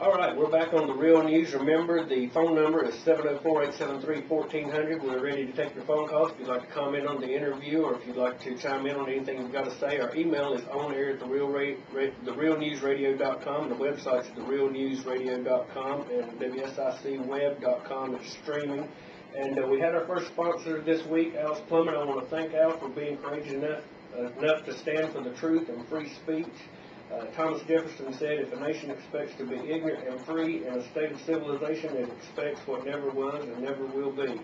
All right, we're back on the Real News. Remember, the phone number is 704-873-1400. We're ready to take your phone calls if you'd like to comment on the interview or if you'd like to chime in on anything you've got to say. Our email is on air at therealnewsradio.com. The website's therealnewsradio.com and WSICweb.com. It's streaming. And we had our first sponsor this week, Al's Plumbing. I want to thank Al for being courageous enough to stand for the truth and free speech. Thomas Jefferson said, if a nation expects to be ignorant and free in a state of civilization, it expects what never was and never will be.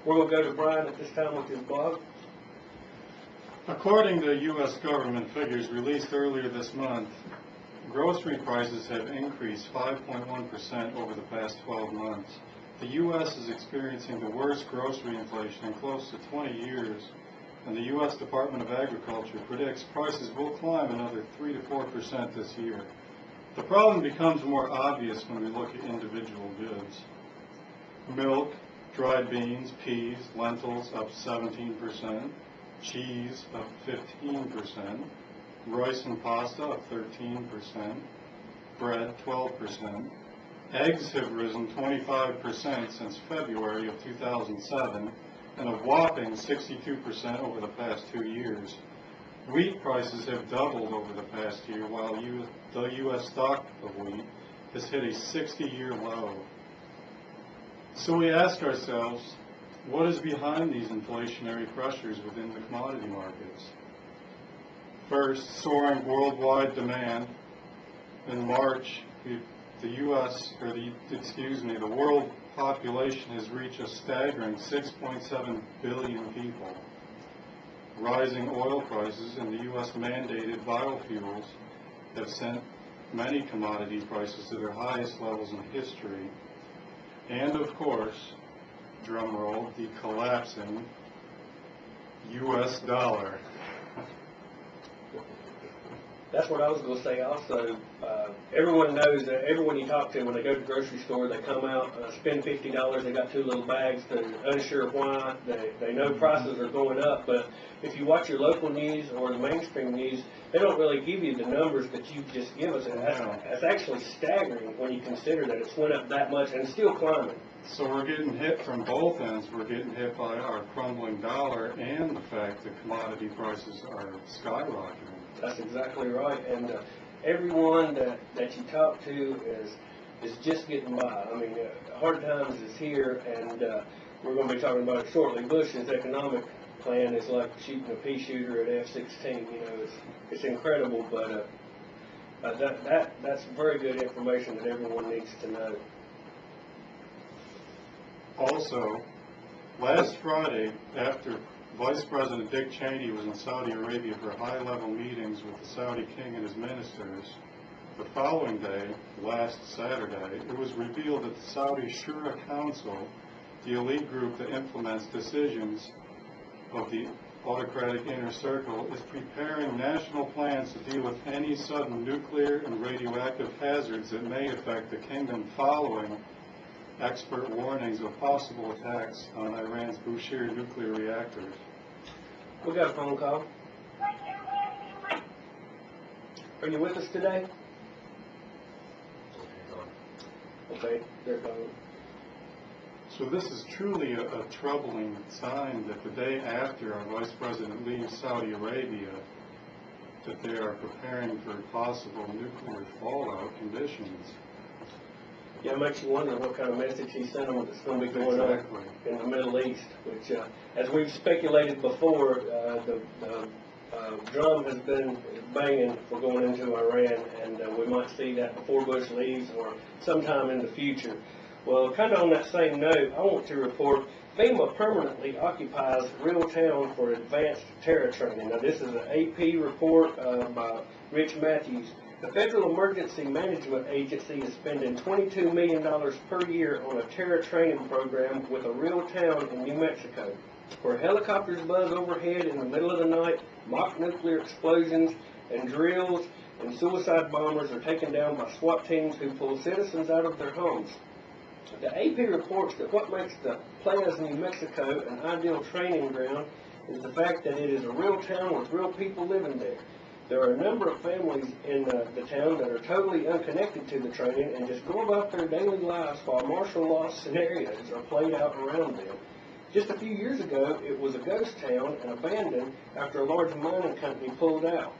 We're going to go to Brian at this time with his blog. According to U.S. government figures released earlier this month, grocery prices have increased 5.1% over the past 12 months. The U.S. is experiencing the worst grocery inflation in close to 20 years. And the U.S. Department of Agriculture predicts prices will climb another 3 to 4% this year. The problem becomes more obvious when we look at individual goods. Milk, dried beans, peas, lentils up 17%, cheese up 15%, rice and pasta up 13%, bread 12%. Eggs have risen 25% since February of 2007. And a whopping 62% over the past 2 years. Wheat prices have doubled over the past year, while the U.S. stock of wheat has hit a 60-year low. So we ask ourselves, what is behind these inflationary pressures within the commodity markets? First, soaring worldwide demand. In March, the world population has reached a staggering 6.7 billion people. Rising oil prices and the U.S. mandated biofuels have sent many commodity prices to their highest levels in history. And of course, drum roll, the collapsing U.S. dollar. That's what I was going to say also. Everyone knows that everyone you talk to, when they go to the grocery store, they come out, spend $50, they got 2 little bags, they're unsure why, they know prices are going up, but if you watch your local news or the mainstream news, they don't really give you the numbers that you just give us, and that's actually staggering when you consider that it's went up that much and it's still climbing. So we're getting hit from both ends. We're getting hit by our crumbling dollar and the fact that commodity prices are skyrocketing. That's exactly right, and everyone that you talk to is just getting by. I mean, hard times is here, and we're going to be talking about it shortly. Bush's economic plan is like shooting a pea shooter at F-16. You know, it's incredible, but that's very good information that everyone needs to know. Also, last Friday, after Vice President Dick Cheney was in Saudi Arabia for high-level meetings with the Saudi king and his ministers, the following day, last Saturday, it was revealed that the Saudi Shura Council, the elite group that implements decisions of the autocratic inner circle, is preparing national plans to deal with any sudden nuclear and radioactive hazards that may affect the kingdom following expert warnings of possible attacks on Iran's Bushehr nuclear reactors. We got a phone call. Are you with us today? Okay, they're calling. So this is truly a troubling sign that the day after our Vice President leaves Saudi Arabia, that they are preparing for possible nuclear fallout conditions. Yeah, it makes you wonder what kind of message he sent them that's going to be going on in the Middle East, which, as we've speculated before, the drum has been banging for going into Iran, and we might see that before Bush leaves or sometime in the future. Well, kind of on that same note, I want to report FEMA permanently occupies Real Town for advanced terror training. Now, this is an AP report by Rich Matthews. The Federal Emergency Management Agency is spending $22 million per year on a terror training program with a real town in New Mexico, where helicopters buzz overhead in the middle of the night, mock nuclear explosions and drills, and suicide bombers are taken down by SWAT teams who pull citizens out of their homes. The AP reports that what makes the Playas, New Mexico an ideal training ground is the fact that it is a real town with real people living there. There are a number of families in the town that are totally unconnected to the training and just go about their daily lives while martial law scenarios are played out around them. Just a few years ago, it was a ghost town and abandoned after a large mining company pulled out.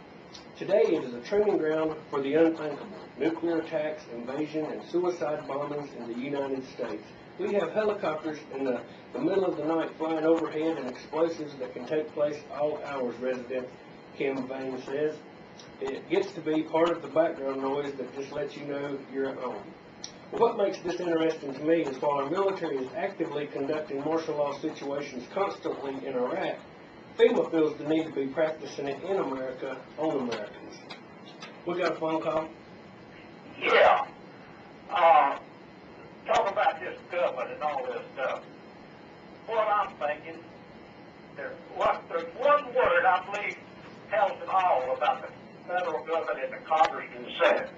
Today, it is a training ground for the unthinkable: nuclear attacks, invasion, and suicide bombings in the United States. We have helicopters in the middle of the night flying overhead and explosives that can take place all hours, resident Kim Vane says. It gets to be part of the background noise that just lets you know you're at home. Well, what makes this interesting to me is while our military is actively conducting martial law situations constantly in Iraq, FEMA feels the need to be practicing it in America on Americans. We got a phone call? Yeah. Talk about this government and all this stuff. What I'm thinking, there's one word I believe tells it all about the federal government and the Congress and the Senate,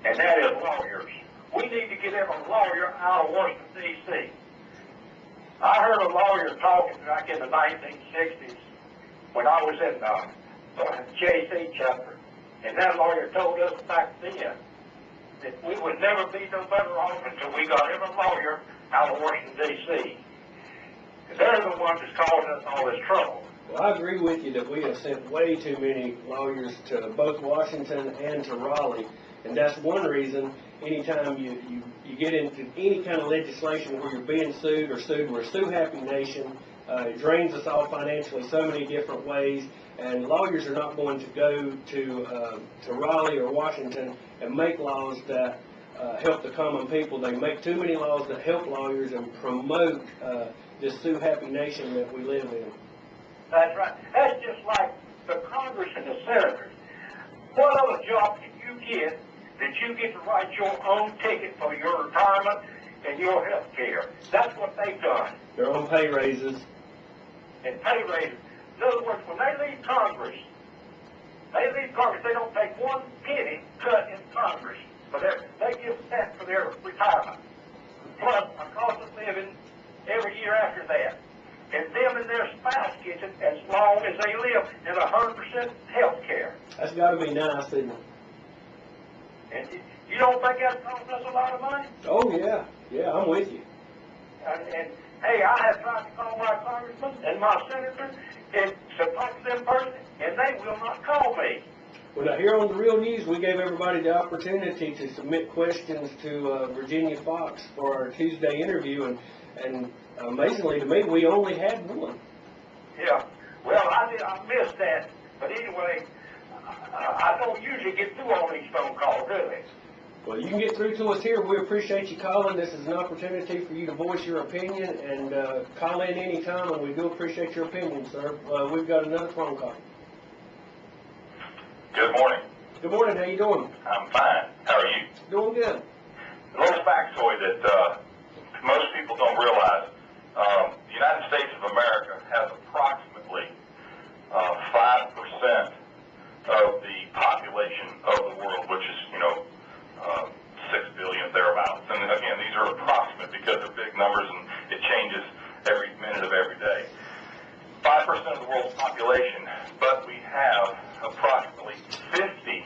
and that is lawyers. We need to get every lawyer out of Washington, D.C. I heard a lawyer talking back in the 1960s when I was in JC chapter, and that lawyer told us back then that we would never be no better off until we got every lawyer out of Washington, D.C. They're the ones that's causing us all this trouble. Well, I agree with you that we have sent way too many lawyers to both Washington and to Raleigh, and that's one reason anytime you get into any kind of legislation where you're being sued or sued, we're a sue-happy nation. It drains us all financially so many different ways, and lawyers are not going to go to Raleigh or Washington and make laws that help the common people. They make too many laws that help lawyers and promote this sue-happy nation that we live in. That's right. That's just like the Congress and the senators. What other job can you get that you get to write your own ticket for your retirement and your health care? That's what they've done. Their own pay raises. And pay raises. In other words, when they leave Congress, they don't take one penny cut in Congress. They give that for their retirement. Plus a cost of living every year after that. And them and their spouse gets it as long as they live in 100% health care. That's got to be nice, isn't it? And you don't think that costs us a lot of money? Oh, yeah. Yeah, I'm with you. And hey, I have tried to call my congressman and my senator and to talk to them personally, and they will not call me. Well, now, here on The Real News, we gave everybody the opportunity to submit questions to Virginia Fox for our Tuesday interview, and amazingly to me, we only had one. Yeah. Well, I missed that. But anyway, I don't usually get through all these phone calls, really. Well, you can get through to us here. We appreciate you calling. This is an opportunity for you to voice your opinion, and call in any time, and we do appreciate your opinion, sir. We've got another phone call. Good morning. Good morning. How you doing? I'm fine. How are you? Doing good. A little factoid that most people don't realize. The United States of America has approximately 5% of the population of the world, which is, 6 billion thereabouts. And again, these are approximate because they're big numbers and it changes every minute of every day. 5% of the world's population, but we have approximately 50%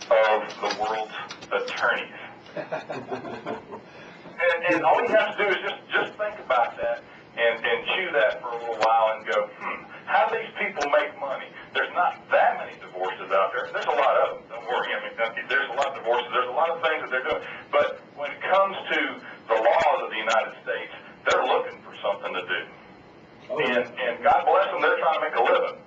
of the world's attorneys. And all you have to do is just think about that and chew that for a little while and go, how do these people make money? There's not that many divorces out there. There's a lot of them. Don't worry. There's a lot of divorces. There's a lot of things that they're doing. But when it comes to the laws of the United States, they're looking for something to do. And God bless them, they're trying to make a living.